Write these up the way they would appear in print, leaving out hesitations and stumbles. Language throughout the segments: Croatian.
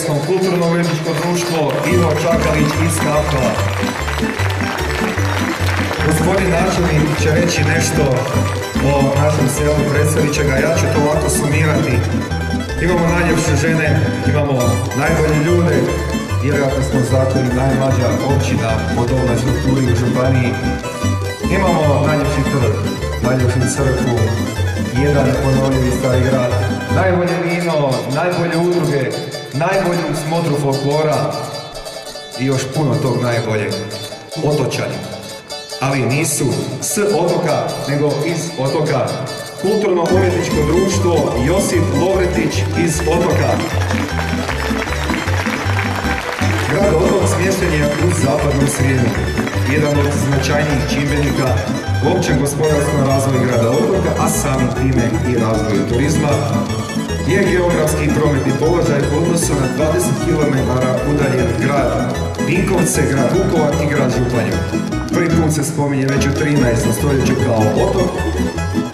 smo kulturno-umjetničko društvo Ivo Čakalić iz Kaptova. Gospodin načelnik će reći nešto o našem selu, predstavit će ga, ja ću to ovako sumirati. Imamo najljepše žene, imamo najbolje ljude, vjerojatno smo zato i najmlađa općina po dobnoj strukturi u županiji. Imamo najljepši trg, najljepšu crkvu, jedan neponovljivi stari grad, najbolje vino, najbolje udruge, najbolju smotru folklora i još puno tog najboljeg. Otočani. Ali nisu s otoka, nego iz otoka. Kulturno-umjetničko društvo Josip Lovretić iz Otoka. Grad Otok smješten je u zapadnom Srijemu. Jedan od značajnijih čimbenika u općem gospodarskom razvoju grada Otoka, a samim time i razvoju turizma, je geografski i prometni položaj u odnosu na 20 km udaljen grad Vinkovce, grad Vukovar i grad Županju. Prvi put se spominje već u 13. stoljeću kao otok,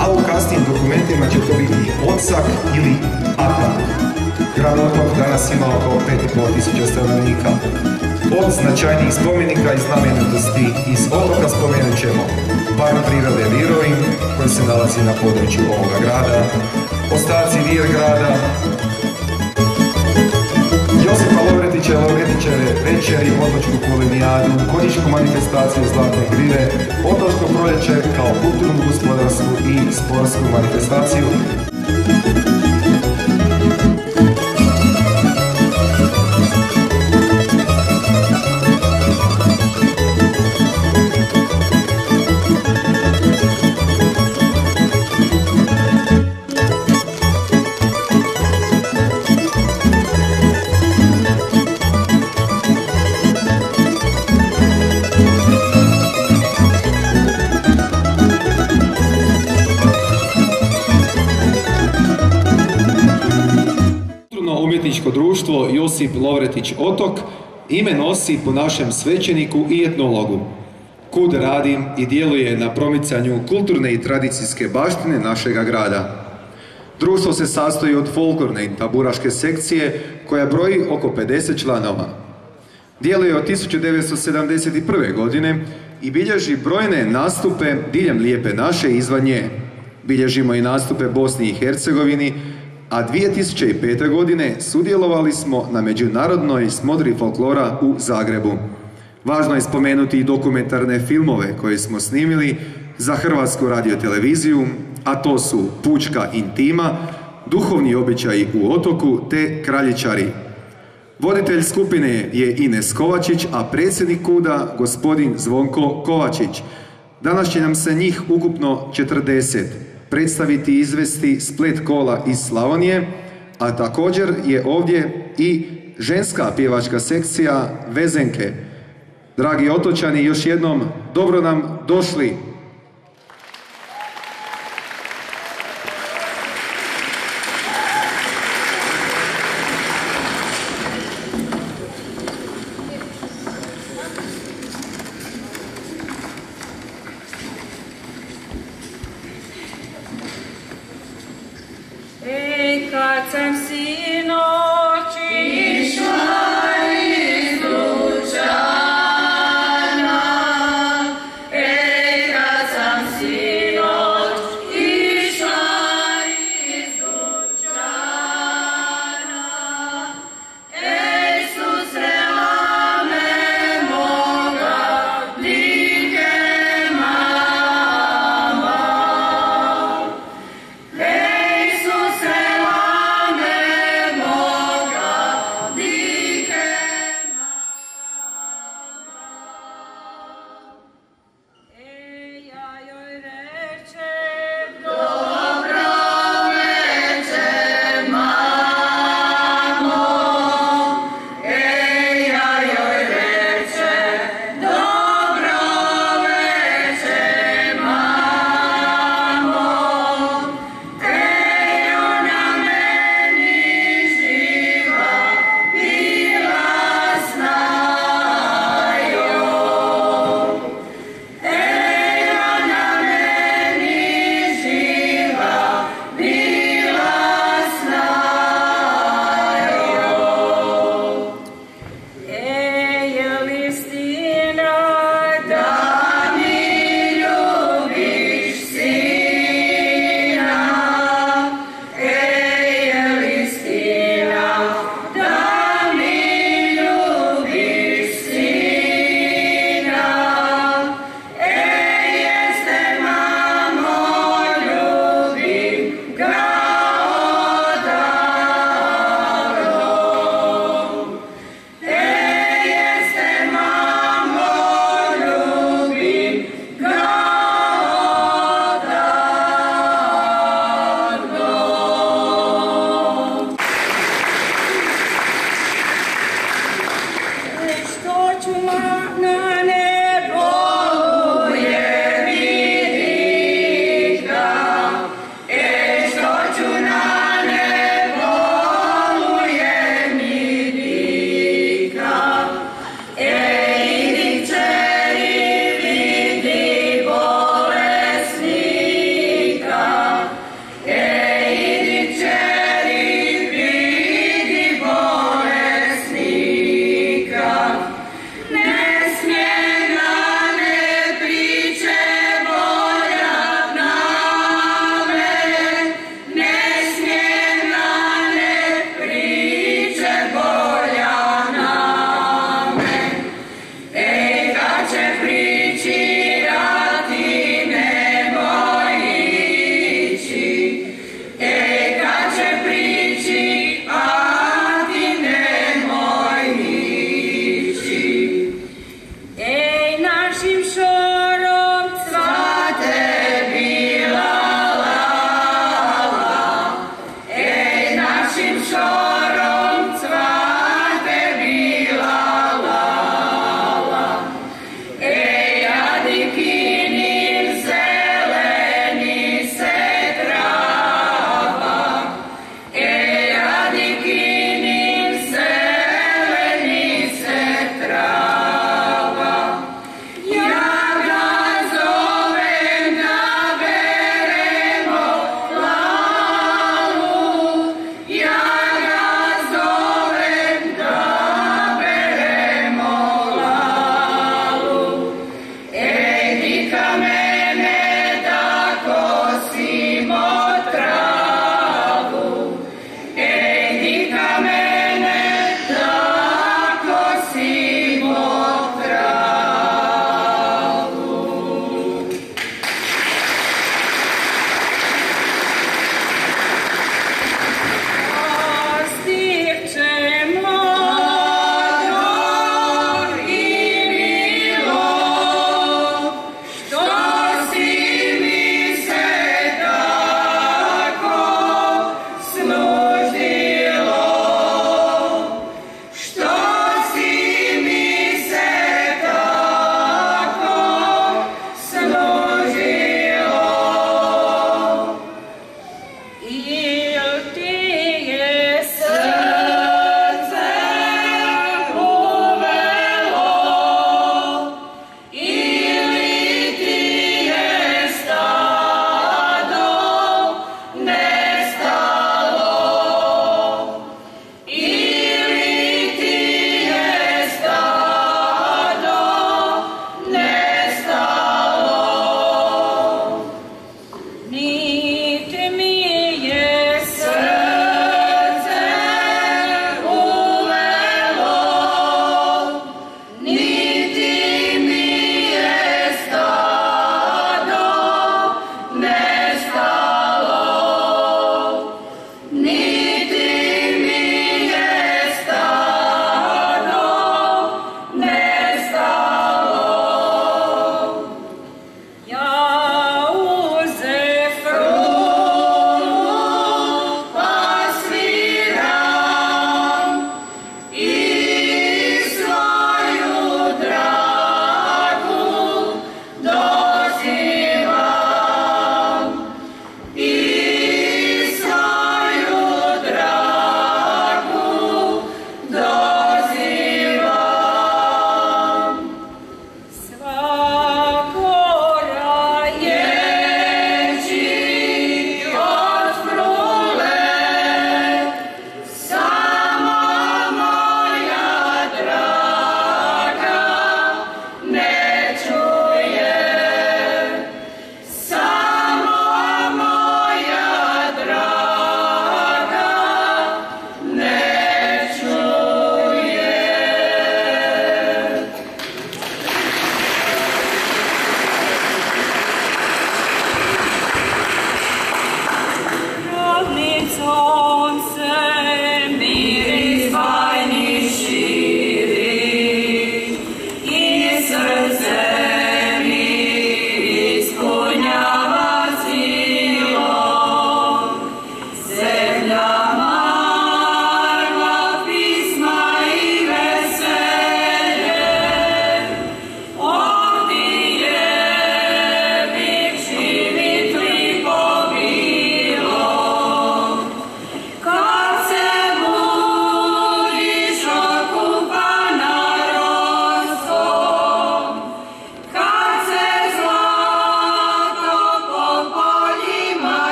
a u kasnijim dokumentima će to biti Ocak ili Atak. Grad Otok danas ima oko 5.500 stanovnika. Od značajnijih spomenika i znamenitosti iz Otoka spomenut ćemo Park prirode Virovin, koji se nalazi na području ovoga grada, ostaci Vir grada, Josipa Lovretićeve večeri, otočku kulinijadu, konjičku manifestaciju Zlatne grive, otočko proljeće kao kulturnu, gospodarsku i sportsku manifestaciju. Umjetničko društvo Josip Lovretić Otok ime nosi po našem svećeniku i etnologu. KUD radi i djeluje na promicanju kulturne i tradicijske baštine našega grada. Društvo se sastoji od folklorne i taburaške sekcije koja broji oko 50 članova. Djeluje od 1971. godine i bilježi brojne nastupe diljem Lijepe naše i izvan nje. Bilježimo i nastupe Bosni i Hercegovini, a 2005. godine sudjelovali smo na međunarodnoj smotri folklora u Zagrebu. Važno je spomenuti i dokumentarne filmove koje smo snimili za Hrvatsku radioteleviziju, a to su Pučka intima, Duhovni običaji u Otoku te Kraljičari. Voditelj skupine je Ines Kovačić, a predsjednik KUD-a gospodin Zvonko Kovačić. Danas će nam se njih ukupno 40 predstaviti i izvesti splet kola iz Slavonije, a također je ovdje i ženska pjevačka sekcija Vezenke. Dragi otočani, još jednom dobro nam došli. Kad sam sinoć išla iz Lučana, kad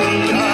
Ja